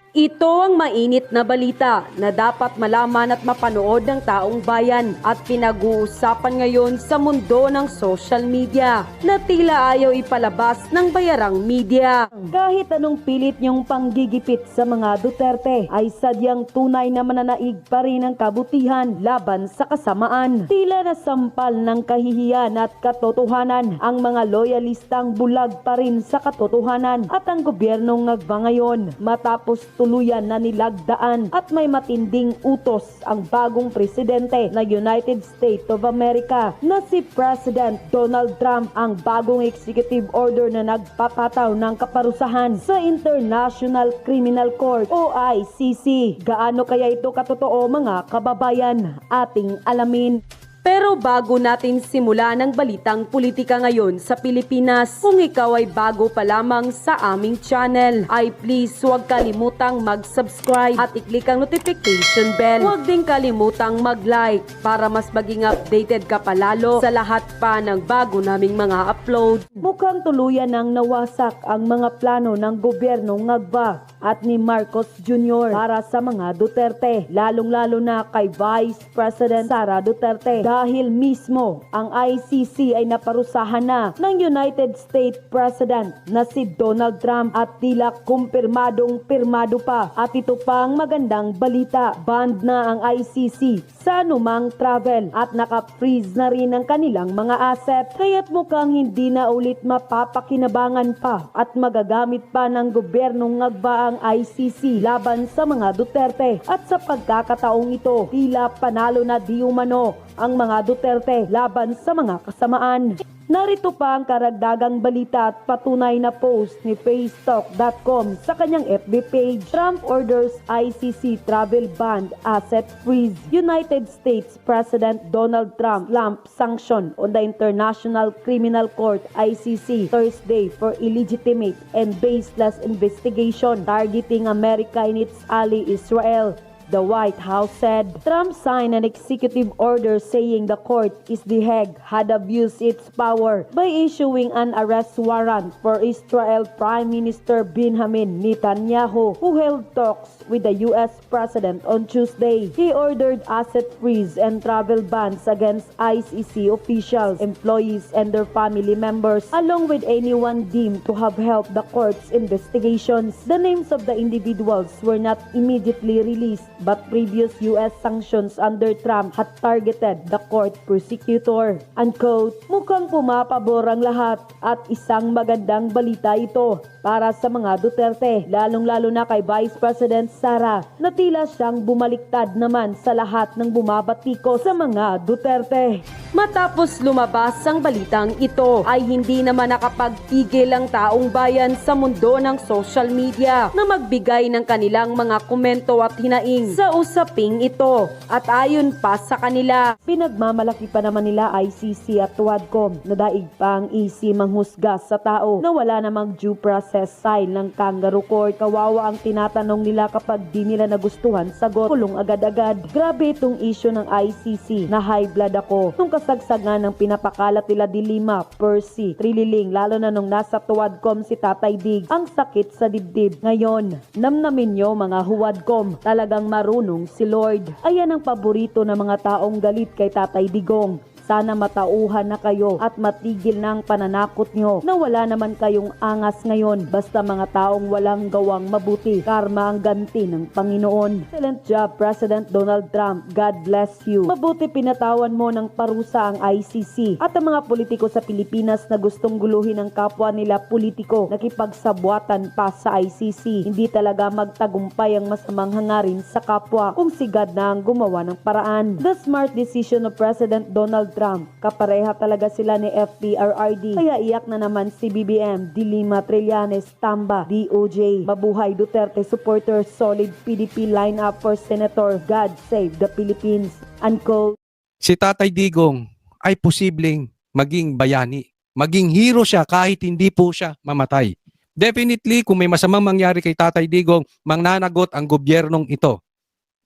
Ito ang mainit na balita na dapat malaman at mapanood ng taong bayan at pinag-uusapan ngayon sa mundo ng social media na tila ayaw ipalabas ng bayarang media. Kahit anong pilit niyong panggigipit sa mga Duterte ay sadyang tunay na mananaig pa rin ang kabutihan laban sa kasamaan. Tila nasampal ng kahihiyan at katotohanan ang mga loyalistang bulag pa rin sa katotohanan at ang gobyernong ngagba ngayon matapos tuluyan na nilagdaan at may matinding utos ang bagong presidente na United States of America na si President Donald Trump. Ang bagong executive order na nagpapataw ng kaparusahan sa International Criminal Court o ICC. Gaano kaya ito katotoo mga kababayan? Ating alamin. Pero bago natin simulan ang balitang politika ngayon sa Pilipinas, kung ikaw ay bago pa lamang sa aming channel, ay please huwag kalimutang mag-subscribe at i-click ang notification bell. Huwag din kalimutang mag-like para mas maging updated ka palalo sa lahat pa ng bago naming mga upload. Mukhang tuluyan nang nawasak ang mga plano ng gobyernong ngagba at ni Marcos Jr. para sa mga Duterte, lalong-lalo na kay Vice President Sara Duterte. Dahil mismo ang ICC ay naparusahan na ng United States President na si Donald Trump at tila kumpirmadong-pirmado pa. At ito pang magandang balita, banned na ang ICC sa anumang travel at naka-freeze na rin ang kanilang mga asset. Kaya't mukhang hindi na ulit mapapakinabangan pa at magagamit pa ng gobyernong ngagba ang ICC laban sa mga Duterte. At sa pagkakataong ito, tila panalo na di umano ang mga Duterte laban sa mga kasamaan. Narito pa ang karagdagang balita at patunay na post ni facetalk.com sa kanyang FB page. Trump orders ICC travel ban asset freeze. United States President Donald Trump lump sanction on the International Criminal Court ICC Thursday for illegitimate and baseless investigation targeting America and its ally Israel. The White House said Trump signed an executive order saying the court in The Hague had abused its power by issuing an arrest warrant for Israel Prime Minister Benjamin Netanyahu, who held talks with the U.S. President on Tuesday. He ordered asset freeze and travel bans against ICC officials, employees, and their family members, along with anyone deemed to have helped the court's investigations. The names of the individuals were not immediately released, but previous U.S. sanctions under Trump had targeted the court prosecutor. Unquote. Mukhang pumapabor ang lahat at isang magandang balita ito para sa mga Duterte, lalong-lalo na kay Vice President Sara na tila siyang bumaliktad naman sa lahat ng bumabatiko sa mga Duterte. Matapos lumabas ang balitang ito ay hindi naman nakapagpigil ang taong bayan sa mundo ng social media na magbigay ng kanilang mga komento at hinaing sa usaping ito. At ayon pa sa kanila, pinagmamalaki pa naman nila ICC at Wadcom na daig pa ang EC manghusga sa tao na wala namang due process style ng kangaroo court. Kawawa ang tinatanong nila kapag di nila nagustuhan sagot, kulong agad-agad. Grabe itong issue ng ICC na high blood ako nung kasagsagan ng pinapakalat nila Dilima, Percy, Trililing, lalo na nung nasa Wadcom si Tatay Dig. Ang sakit sa dibdib. Ngayon, namnamin nyo mga Huwadcom, talagang marunong si Lord. Ayan ang paborito ng mga taong galit kay Tatay Digong. Sana matauhan na kayo at matigil na ang pananakot nyo na wala naman kayong angas ngayon. Basta mga taong walang gawang mabuti, karma ang ganti ng Panginoon. Excellent job, President Donald Trump. God bless you. Mabuti pinatawan mo ng parusa ang ICC at ang mga politiko sa Pilipinas na gustong guluhin ang kapwa nila politiko, nakipagsabwatan pa sa ICC. Hindi talaga magtagumpay ang masamang hangarin sa kapwa kung si God na ang gumawa ng paraan. The smart decision of President Donald Trump. Kapareha talaga sila ni FPRRD. Kaya iyak na naman si BBM, Dilima, Trillanes, Tamba, DOJ. Mabuhay Duterte supporters, solid PDP lineup for Senator. God save the Philippines. Unquote. Si Tatay Digong ay posibleng maging bayani. Maging hero siya kahit hindi po siya mamatay. Definitely, kung may masamang mangyari kay Tatay Digong, mananagot ang gobyernong ito.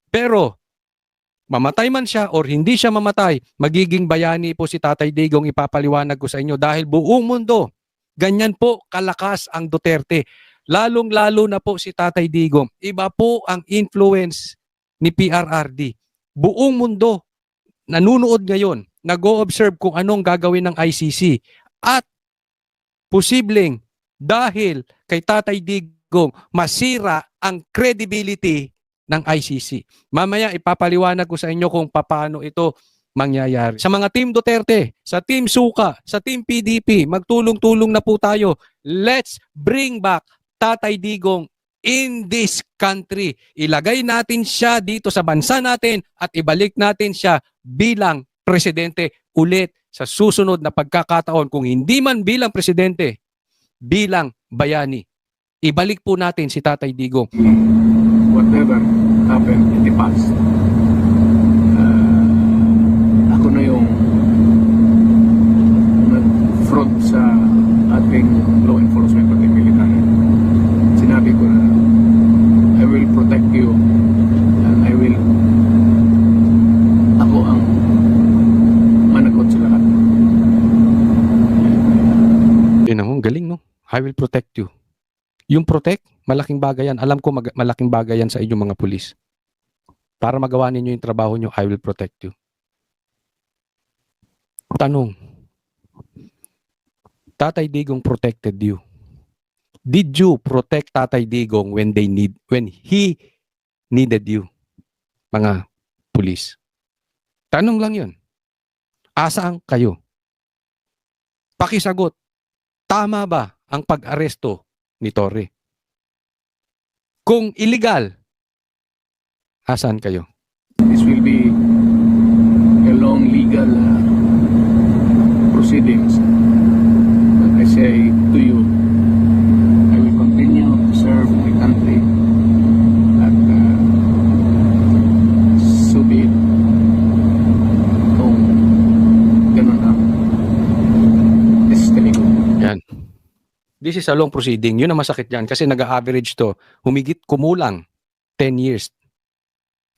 Pero, mamatay man siya or hindi siya mamatay, magiging bayani po si Tatay Digong, ipapaliwanag ko sa inyo dahil buong mundo, ganyan po kalakas ang Duterte. lalong-lalo na po si Tatay Digong. Iba po ang influence ni PRRD. Buong mundo nanunood ngayon, nag-o-observe kung anong gagawin ng ICC. At posibleng dahil kay Tatay Digong masira ang credibility ng ICC. Mamaya ipapaliwanag ko sa inyo kung paano ito mangyayari. Sa mga Team Duterte, sa Team Suka, sa Team PDP, magtulong-tulong na po tayo. Let's bring back Tatay Digong in this country. Ilagay natin siya dito sa bansa natin at ibalik natin siya bilang presidente ulit sa susunod na pagkakataon. Kung hindi man bilang presidente, bilang bayani. Ibalik po natin si Tatay Digong. Whatever happened in the past, ako na yung nag-front sa ating law enforcement pati military. Sinabi ko na I will protect you and ako ang managot sa lahat. Yun ang galing, no? I will protect you. Yung protect, malaking bagay yan. Alam ko malaking bagay yan sa inyong mga pulis. Para magawa ninyo yung trabaho nyo, I will protect you. Tanong, Tatay Digong protected you. Did you protect Tatay Digong when he needed you? Mga pulis. Tanong lang yun. Asaan kayo? Pakisagot. Tama ba ang pag-aresto ni Torre? Kung illegal, asaan kayo? This will be a long legal proceedings. But I say to you, I will continue to serve my country at so be it. Kung ganun ang destiny ko. Yan. This is a long proceeding. Yun ang masakit yan kasi nag-average to. Kumulang 10 years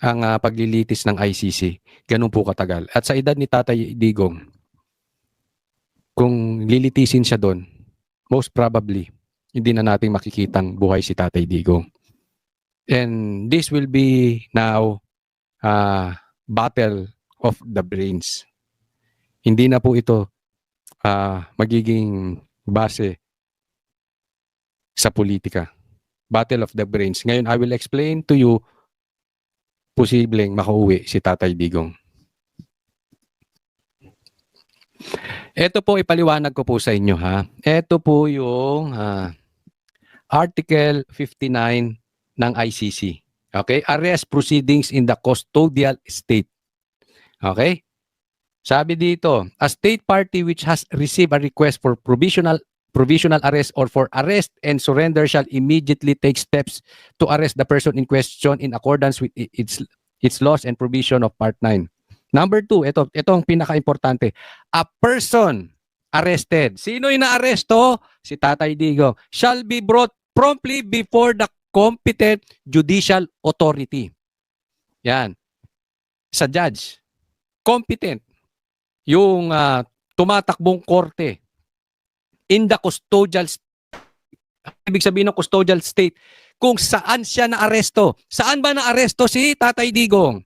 ang paglilitis ng ICC. Ganun po katagal. At sa edad ni Tatay Digong, kung lilitisin siya doon, most probably, hindi na natin makikitang buhay si Tatay Digong. And this will be now battle of the brains. Hindi na po ito magiging base sa politika. Battle of the brains. Ngayon, I will explain to you posibleng makauwi si Tatay Digong. Ito po, ipaliwanag ko po sa inyo, ha. Ito po yung Article 59 ng ICC. Okay? Arrest proceedings in the custodial state. Okay? Sabi dito, a state party which has received a request for provisional arrest or for arrest and surrender shall immediately take steps to arrest the person in question in accordance with its laws and provision of Part 9. Number 2, ito ang pinaka-importante. A person arrested. Sino yung naaresto? Si Tatay Digong. Shall be brought promptly before the competent judicial authority. Yan. Sa judge. Competent. Yung tumatakbong korte. In the custodial state. Ibig sabihin ng custodial state, kung saan siya naaresto. Saan ba naaresto si Tatay Digong?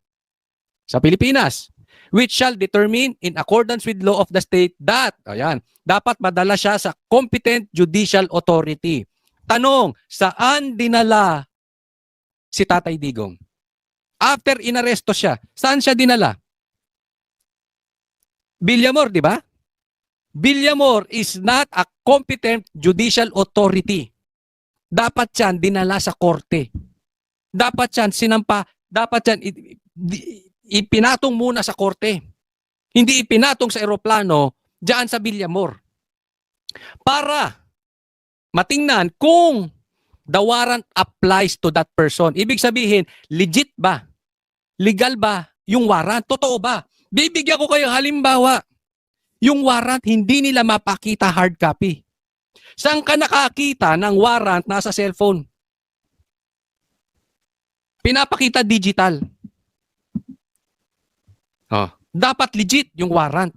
Sa Pilipinas. Which shall determine in accordance with law of the state that, ayan, dapat madala siya sa competent judicial authority. Tanong, saan dinala si Tatay Digong? After inaresto siya, saan siya dinala? Villamor, di ba? Villamor is not a competent judicial authority. Dapat yan dinala sa korte. Dapat yan sinampa, dapat yan ipinatong muna sa korte. Hindi ipinatong sa eroplano diyan sa Villamor. Para matingnan kung the warrant applies to that person. Ibig sabihin, legit ba? Legal ba yung warrant? Totoo ba? Bibigyan ko kayo halimbawa. Yung warrant, hindi nila mapakita hard copy. Saan ka nakakita ng warrant nasa cellphone? Pinapakita digital. Oh, dapat legit yung warrant.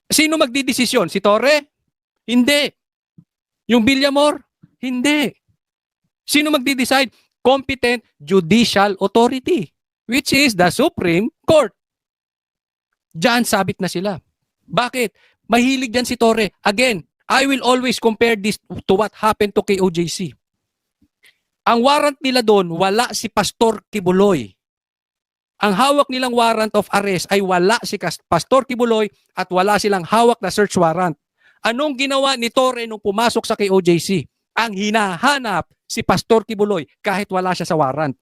Sino magdidesisyon? Si Torre? Hindi. Yung Villamor? Hindi. Sino magdi-decide? Competent judicial authority, which is the Supreme Court. Diyan sabit na sila. Bakit? Mahilig yan si Torre. Again, I will always compare this to what happened to KOJC. Ang warrant nila doon, wala si Pastor Kibuloy. Ang hawak nilang warrant of arrest ay wala si Pastor Kibuloy at wala silang hawak na search warrant. Anong ginawa ni Torre nung pumasok sa KOJC? Ang hinahanap si Pastor Kibuloy kahit wala siya sa warrant.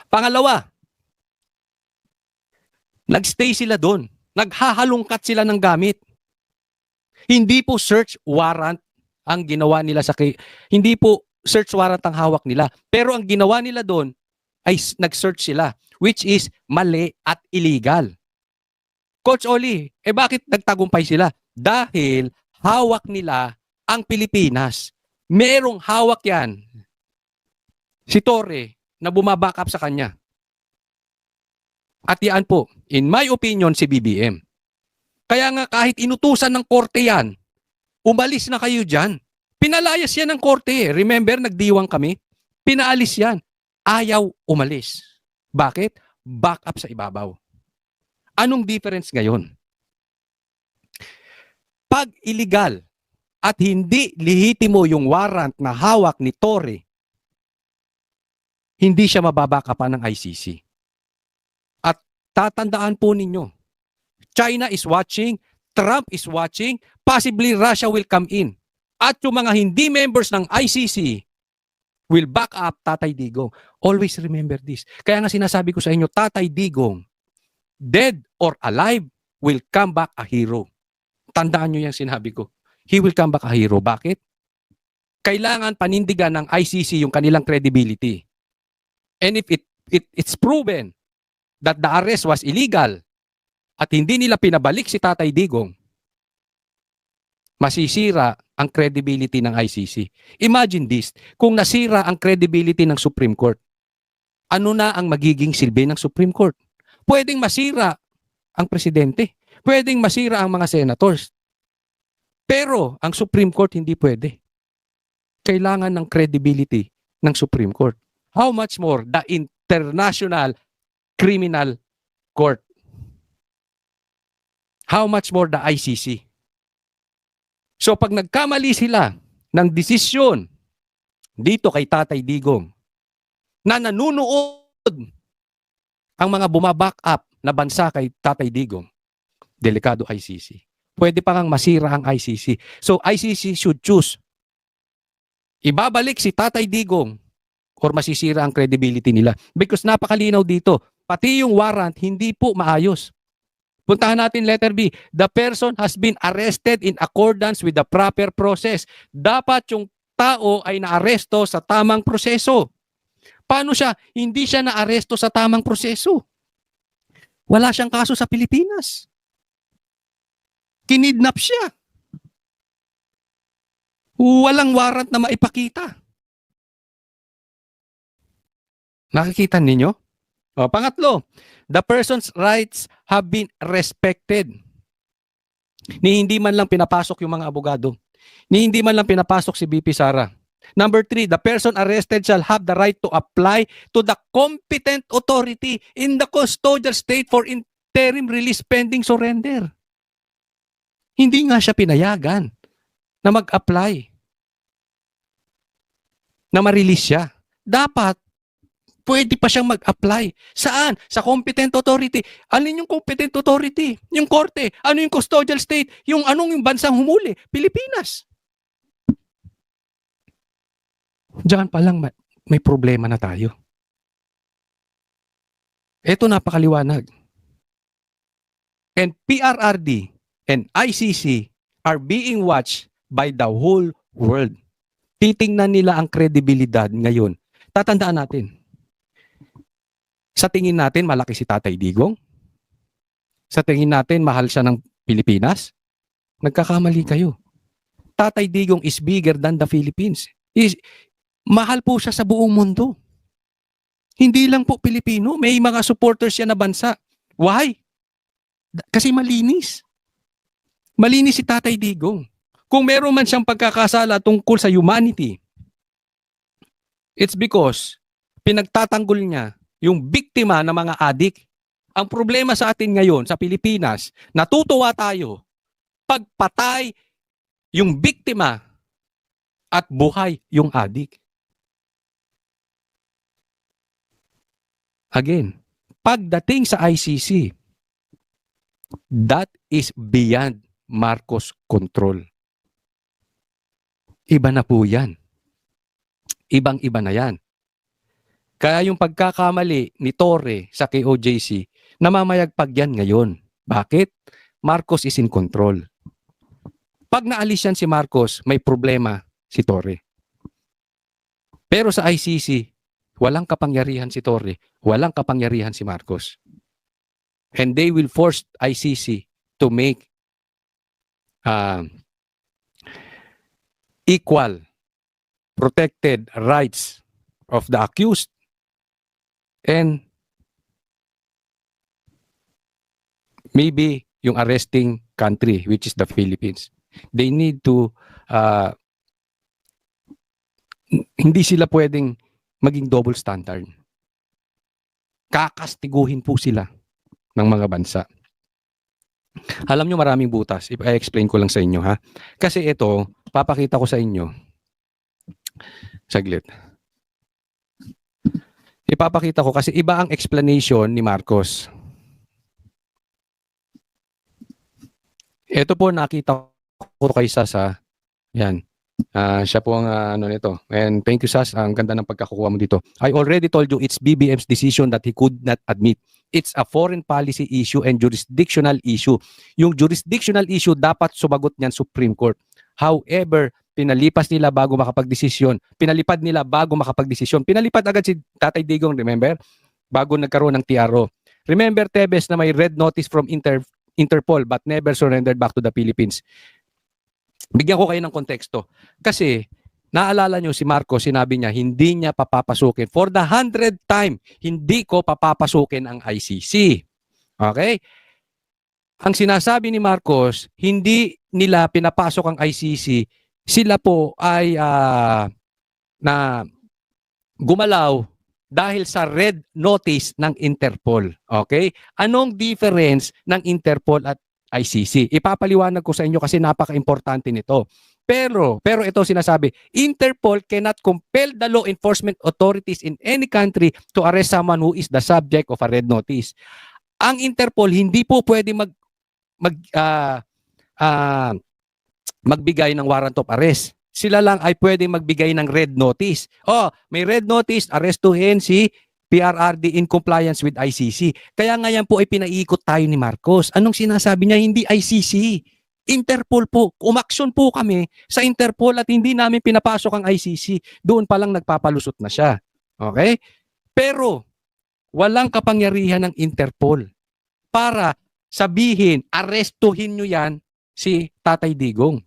Pangalawa, nagstay sila doon. Naghahalungkat sila ng gamit. Hindi po search warrant ang ginawa nila hindi po search warrant ang hawak nila. Pero ang ginawa nila doon ay nag-search sila, which is mali at illegal. Coach Oli, bakit nagtagumpay sila? Dahil hawak nila ang Pilipinas. Merong hawak yan. Si Torre na bumaback up sa kanya. At yan po, in my opinion, si BBM. Kaya nga kahit inutusan ng korte yan, umalis na kayo dyan. Pinalayas yan ng korte. Remember, nagdiwang kami? Pinaalis yan. Ayaw umalis. Bakit? Back up sa ibabaw. Anong difference ngayon? Pag illegal at hindi lehitimo yung warrant na hawak ni Torre, hindi siya mababakapan ng ICC. At tatandaan po ninyo, China is watching, Trump is watching, possibly Russia will come in. At yung mga hindi members ng ICC will back up Tatay Digong. Always remember this. Kaya nga sinasabi ko sa inyo, Tatay Digong, dead or alive, will come back a hero. Tandaan nyo yung sinabi ko. He will come back a hero. Bakit? Kailangan panindigan ng ICC yung kanilang credibility. And if it's proven that the arrest was illegal at hindi nila pinabalik si Tatay Digong, masisira ang credibility ng ICC. Imagine this, kung nasira ang credibility ng Supreme Court, ano na ang magiging silbi ng Supreme Court? Pwedeng masira ang presidente, pwedeng masira ang mga senators, pero ang Supreme Court hindi pwede. Kailangan ng credibility ng Supreme Court. How much more the International Criminal Court? How much more the ICC? So pag nagkamali sila ng desisyon dito kay Tatay Digong na nanunood ang mga bumaback up na bansa kay Tatay Digong, delikado ICC. Pwede pa ngang masira ang ICC. So ICC should choose. Ibabalik si Tatay Digong or masisira ang credibility nila. Because napakalinaw dito, pati yung warrant hindi po maayos. Puntahan natin letter B. The person has been arrested in accordance with the proper process. Dapat yung tao ay naaresto sa tamang proseso. Paano siya? Hindi siya naaresto sa tamang proseso. Wala siyang kaso sa Pilipinas. Kinidnap siya. Walang warrant na maipakita. Nakikita ninyo? O, pangatlo, the person's rights have been respected. Ni hindi man lang pinapasok yung mga abogado. Ni hindi man lang pinapasok si BP Sara. Number 3, the person arrested shall have the right to apply to the competent authority in the custodial state for interim release pending surrender. Hindi nga siya pinayagan na mag-apply na ma-release siya. Dapat pwede pa siyang mag-apply. Saan? Sa competent authority. Alin yung competent authority? Yung korte. Ano yung custodial state? Anong yung bansang humuli? Pilipinas. Diyan pa lang may problema na tayo. Ito napakaliwanag. And PRRD and ICC are being watched by the whole world. Titingnan nila ang kredibilidad ngayon. Tatandaan natin. Sa tingin natin, malaki si Tatay Digong. Sa tingin natin, mahal siya ng Pilipinas. Nagkakamali kayo. Tatay Digong is bigger than the Philippines. Mahal po siya sa buong mundo. Hindi lang po Pilipino. May mga supporters siya na bansa. Why? Kasi malinis. Malinis si Tatay Digong. Kung meron man siyang pagkakasala tungkol sa humanity, It's because pinagtatanggol niya yung biktima ng mga adik. Ang problema sa atin ngayon sa Pilipinas, natutuwa tayo pag patay yung biktima at buhay yung adik. Again, pagdating sa ICC, that is beyond Marcos control. Iba na po yan. Ibang-iba na yan. Kaya yung pagkakamali ni Torre sa KOJC, namamayagpag yan ngayon. Bakit? Marcos is in control. Pag naalis yan si Marcos, may problema si Torre. Pero sa ICC, walang kapangyarihan si Torre, walang kapangyarihan si Marcos. And they will force ICC to make equal protected rights of the accused and maybe yung arresting country, which is the Philippines. They need to hindi sila pwedeng maging double standard. Kakastiguhin po sila ng mga bansa. Alam nyo, maraming butas. I-explain ko lang sa inyo, ha? Kasi ito, papakita ko sa inyo. Saglit. Ipapakita ko kasi iba ang explanation ni Marcos. Ito po nakita ko kay Sasa. Yan. Siya po ang ano nito. And thank you, Sas. Ang ganda ng pagkakuha mo dito. I already told you it's BBM's decision that he could not admit. It's a foreign policy issue and jurisdictional issue. Yung jurisdictional issue, dapat sumagot niyan Supreme Court. However, pinalipad nila bago makapagdesisyon. Pinalipad agad si Tatay Digong, remember? Bago nagkaroon ng TRO. Remember, Tebes, na may red notice from Interpol but never surrendered back to the Philippines. Bigyan ko kayo ng konteksto. Kasi, naalala nyo si Marcos, sinabi niya, hindi niya papapasukin. For the 100th time, hindi ko papapasukin ang ICC. Okay? Ang sinasabi ni Marcos, hindi nila pinapasok ang ICC. Sila po ay na gumalaw dahil sa red notice ng Interpol. Okay? Anong difference ng Interpol at ICC? Ipapaliwanag ko sa inyo kasi napaka-importante nito. Pero ito sinasabi, Interpol cannot compel the law enforcement authorities in any country to arrest someone who is the subject of a red notice. Ang Interpol hindi po pwede magbigay ng warrant of arrest. Sila lang ay pwede magbigay ng red notice. Oh, may red notice, arestuhin si PRRD in compliance with ICC. Kaya nga yan po ay pinaiikot tayo ni Marcos. Anong sinasabi niya? Hindi ICC. Interpol po. Umaksyon po kami sa Interpol at hindi namin pinapasok ang ICC. Doon pa lang nagpapalusot na siya. Okay? Pero, walang kapangyarihan ng Interpol para sabihin, arestuhin nyo yan si Tatay Digong.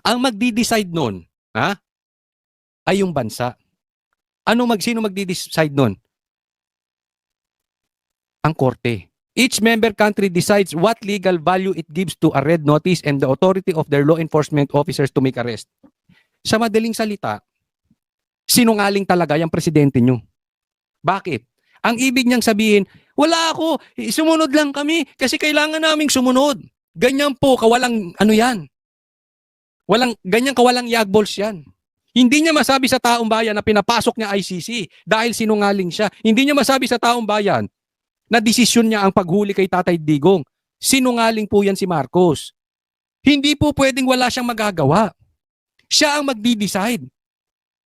Ang magdi-decide nun, ay yung bansa. Sino magdi-decide nun? Ang korte. Each member country decides what legal value it gives to a red notice and the authority of their law enforcement officers to make arrest. Sa madaling salita, sinungaling talaga yung presidente nyo. Bakit? Ang ibig niyang sabihin, wala ako, sumunod lang kami kasi kailangan naming sumunod. Ganyan po, kawalang ano yan. Ganyan kawalang yagbols yan. Hindi niya masabi sa taong bayan na pinapasok niya ICC dahil sinungaling siya. Hindi niya masabi sa taong bayan na desisyon niya ang paghuli kay Tatay Digong. Sinungaling po yan si Marcos. Hindi po pwedeng wala siyang magagawa. Siya ang magdi-decide.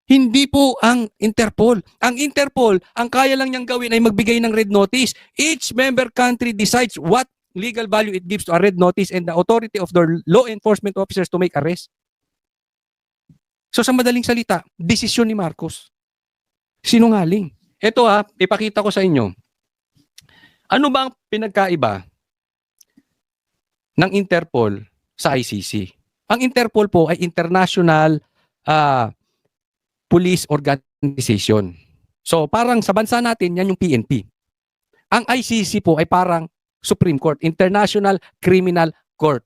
Hindi po ang Interpol. Ang Interpol, ang kaya lang niyang gawin ay magbigay ng red notice. Each member country decides what legal value it gives to a red notice and the authority of their law enforcement officers to make arrest. So sa madaling salita, desisyon ni Marcos. Sinungaling. Ito ipakita ko sa inyo. Ano ba ang pinagkaiba ng Interpol sa ICC? Ang Interpol po ay international police organization. So parang sa bansa natin, yan yung PNP. Ang ICC po ay parang Supreme Court, International Criminal Court.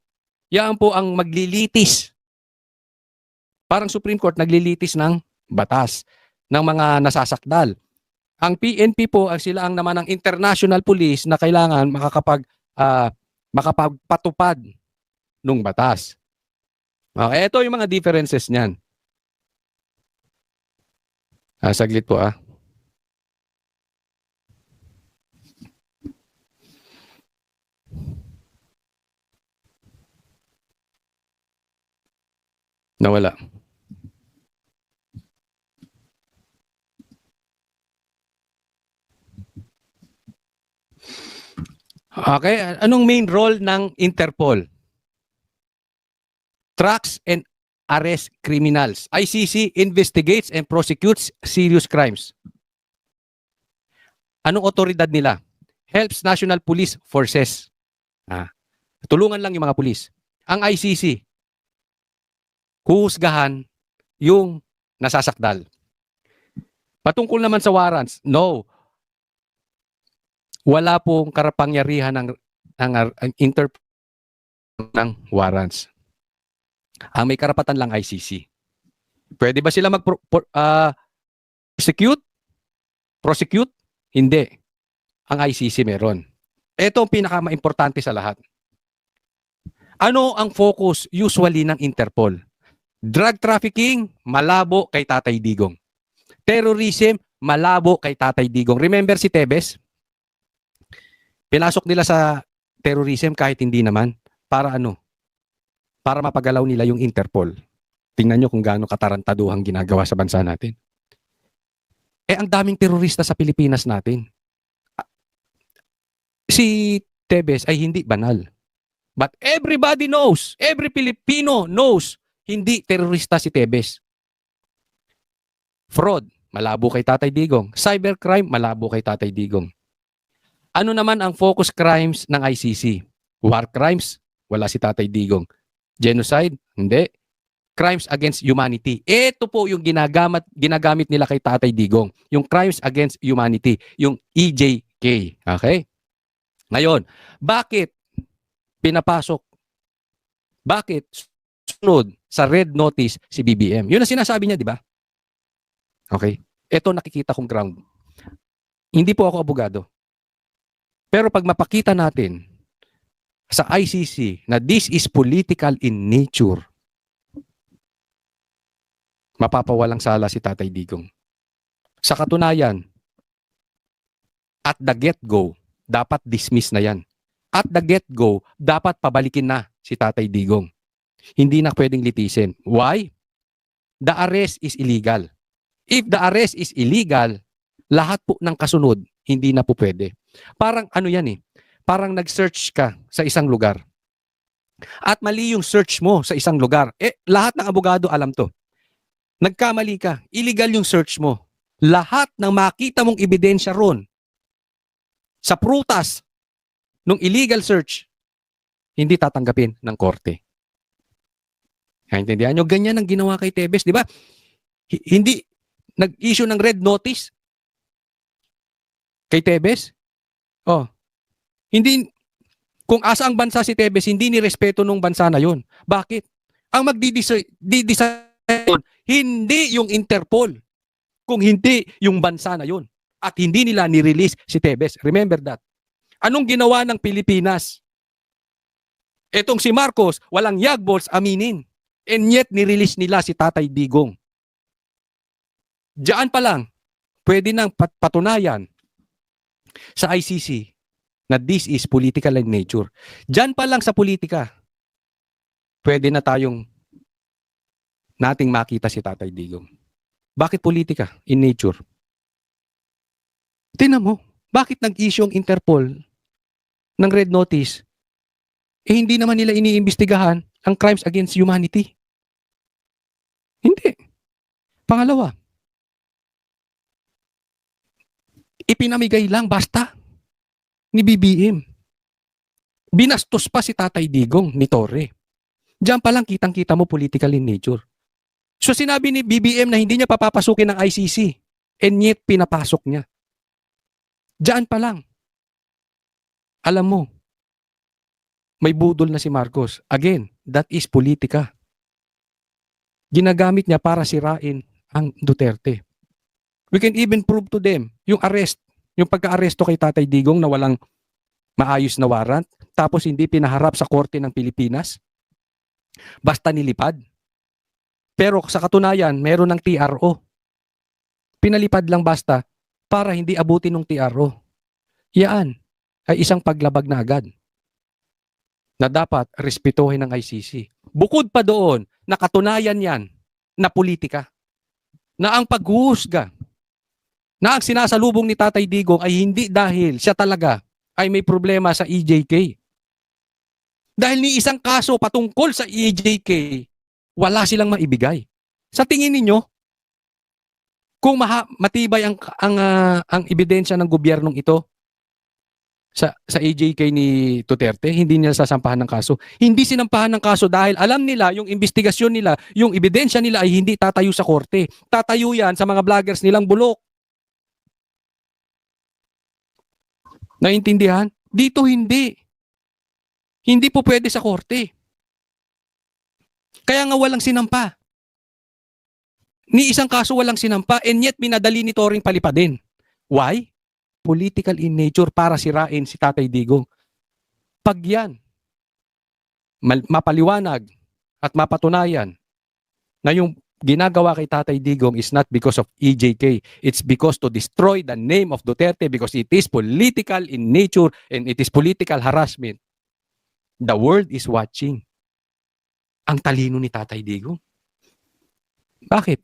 Yan po ang maglilitis. Parang Supreme Court, naglilitis ng batas. ng mga nasasakdal. Ang PNP po ang sila ang naman ang international police na kailangan makapagpatupad ng batas. Okay, ito yung mga differences niyan. Saglit po ah. Nawala. Okay, anong main role ng Interpol? Tracks and arrest criminals. ICC investigates and prosecutes serious crimes. Anong otoridad nila? Helps National Police Forces. Tulungan lang yung mga pulis. Ang ICC, huhusgahan yung nasasakdal. Patungkol naman sa warrants, no. Wala pong karapangyarihan ng Interpol ng warrants. Ang may karapatan lang ICC. Pwede ba sila prosecute? Hindi. Ang ICC meron. Ito ang pinaka-importante sa lahat. Ano ang focus usually ng Interpol? Drug trafficking, malabo kay Tatay Digong. Terrorism, malabo kay Tatay Digong. Remember si Tebes? Pinasok nila sa terrorism kahit hindi naman. Para ano? Para mapagalaw nila yung Interpol. Tingnan nyo kung gaano katarantaduhang ginagawa sa bansa natin. Ang daming terorista sa Pilipinas natin. Si Tebes ay hindi banal. But everybody knows, every Filipino knows, hindi terorista si Tebes. Fraud, malabo kay Tatay Digong. Cybercrime, malabo kay Tatay Digong. Ano naman ang focus crimes ng ICC? War crimes, wala si Tatay Digong. Genocide, hindi. Crimes against humanity. Ito po yung ginagamit nila kay Tatay Digong. Yung crimes against humanity. Yung EJK. Okay? Ngayon, bakit pinapasok? Bakit sunod sa red notice si BBM? Yun ang sinasabi niya, di ba? Okay? Ito nakikita kong ground. Hindi po ako abogado. Pero pag mapakita natin sa ICC na this is political in nature, mapapawalang sala si Tatay Digong. Sa katunayan, at the get-go, dapat dismiss na yan. At the get-go, dapat pabalikin na si Tatay Digong. Hindi na pwedeng litisin. Why? The arrest is illegal. If the arrest is illegal, lahat po ng kasunod, hindi na po pwede. Parang ano yan eh, parang nag-search ka sa isang lugar. At mali yung search mo sa isang lugar. Lahat ng abogado alam to. Nagkamali ka, illegal yung search mo. Lahat ng makita mong ebidensya ron sa prutas ng illegal search, hindi tatanggapin ng korte. Naintindihan nyo? Ganyan ang ginawa kay Tebes, di ba? Hindi nag-issue ng red notice kay Tebes. Hindi, kung asa ang bansa si Tebes, hindi ni respeto nung bansa na yon. Bakit? Ang magdi-decide hindi yung Interpol, kung hindi yung bansa na yon. At hindi nila ni-release si Tebes. Remember that. Anong ginawa ng Pilipinas? Etong si Marcos, walang yagbols aminin. And yet, ni-release nila si Tatay Digong. Diyan pa lang, pwede nang patunayan sa ICC na this is political in nature. Diyan pa lang sa politika, pwede na nating makita si Tatay Digong. Bakit politika in nature? Tingnan mo, bakit nag-issue ang Interpol ng red notice? Hindi naman nila iniimbestigahan ang crimes against humanity. Hindi. Pangalawa, ipinamigay lang basta ni BBM. Binastos pa si Tatay Digong ni Torre. Diyan pa lang kitang-kita mo political in nature. So sinabi ni BBM na hindi niya papapasukin ng ICC and yet pinapasok niya. Diyan pa lang. Alam mo, may budol na si Marcos. Again, that is politika. Ginagamit niya para sirain ang Duterte. We can even prove to them yung arrest, yung pagka-aresto kay Tatay Digong na walang maayos na warrant, tapos hindi pinaharap sa korte ng Pilipinas, basta nilipad. Pero sa katunayan, meron ng TRO. Pinalipad lang basta para hindi abutin ng TRO. Yan ay isang paglabag na agad na dapat respetuhin ng ICC. Bukod pa doon, nakatunayan yan na politika, na ang paghuhusga, na ang sinasalubong ni Tatay Digong ay hindi dahil siya talaga ay may problema sa EJK. Dahil ni isang kaso patungkol sa EJK, wala silang maibigay. Sa tingin ninyo, kung matibay ang ebidensya ng gobyernong ito sa EJK ni Duterte, hindi nila sasampahan ng kaso. Hindi sinampahan ng kaso dahil alam nila, yung investigasyon nila, yung ebidensya nila ay hindi tatayo sa korte. Tatayo yan sa mga vloggers nilang bulok. Naintindihan? Dito hindi. Hindi po pwede sa korte. Kaya nga walang sinampa. Ni isang kaso walang sinampa and yet minadali ni Toring palipadin. Why? Political in nature para sirain si Tatay Digong. Pag yan, mapaliwanag at mapatunayan na yung ginagawa kay Tatay Digong is not because of EJK. It's because to destroy the name of Duterte because it is political in nature and it is political harassment. The world is watching. Ang talino ni Tatay Digong. Bakit?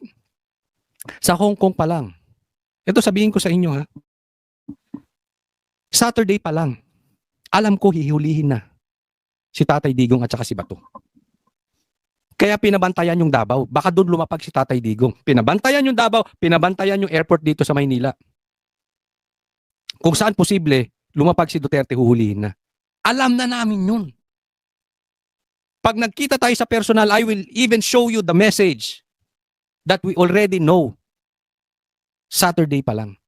Sa Hong Kong pa lang. Ito sabihin ko sa inyo ha. Saturday pa lang. Alam ko hihulihin na si Tatay Digong at saka si Bato. Kaya pinabantayan yung Davao. Baka doon lumapag si Tatay Digong. Pinabantayan yung Davao, pinabantayan yung airport dito sa Maynila. Kung saan posible, lumapag si Duterte, huhulihin na. Alam na namin yun. Pag nagkita tayo sa personal, I will even show you the message that we already know. Saturday pa lang.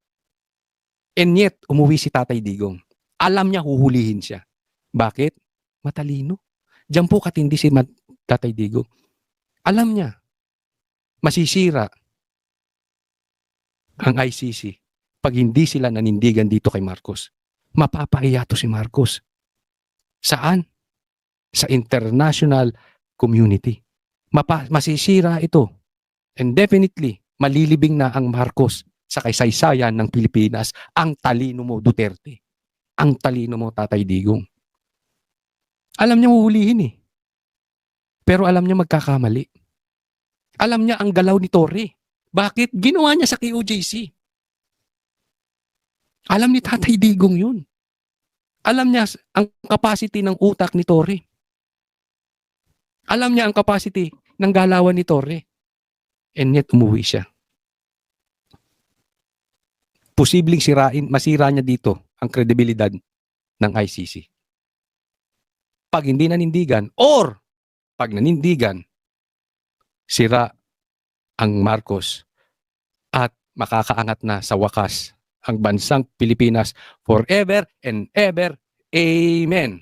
And yet, umuwi si Tatay Digong. Alam niya huhulihin siya. Bakit? Matalino. Diyan po katindi si Tatay Digong. Alam niya, masisira ang ICC pag hindi sila nanindigan dito kay Marcos. Mapapahiya to si Marcos. Saan? Sa international community. Masisira ito. And definitely, malilibing na ang Marcos sa kaysaysayan ng Pilipinas. Ang talino mo, Duterte. Ang talino mo, Tatay Digong. Alam niya huhulihin eh. Pero alam niya magkakamali. Alam niya ang galaw ni Torre. Bakit? Ginawa niya sa KOJC. Alam ni Tatay Digong yun. Alam niya ang capacity ng utak ni Torre. Alam niya ang capacity ng galawan ni Torre. And yet umuwi siya. Posibleng masira niya dito ang kredibilidad ng ICC. Pag hindi nanindigan or pag nanindigan, sira ang Marcos at makakaangat na sa wakas ang bansang Pilipinas forever and ever. Amen.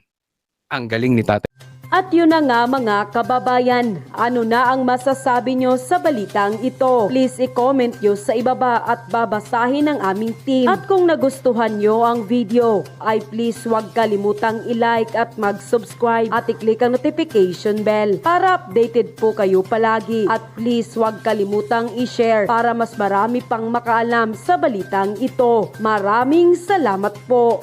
Ang galing ni Tatay. At yun na nga mga kababayan, ano na ang masasabi nyo sa balitang ito? Please i-comment nyo sa ibaba at babasahin ng aming team. At kung nagustuhan nyo ang video, ay please huwag kalimutang i-like at mag-subscribe at i-click ang notification bell para updated po kayo palagi. At please huwag kalimutang i-share para mas marami pang makaalam sa balitang ito. Maraming salamat po!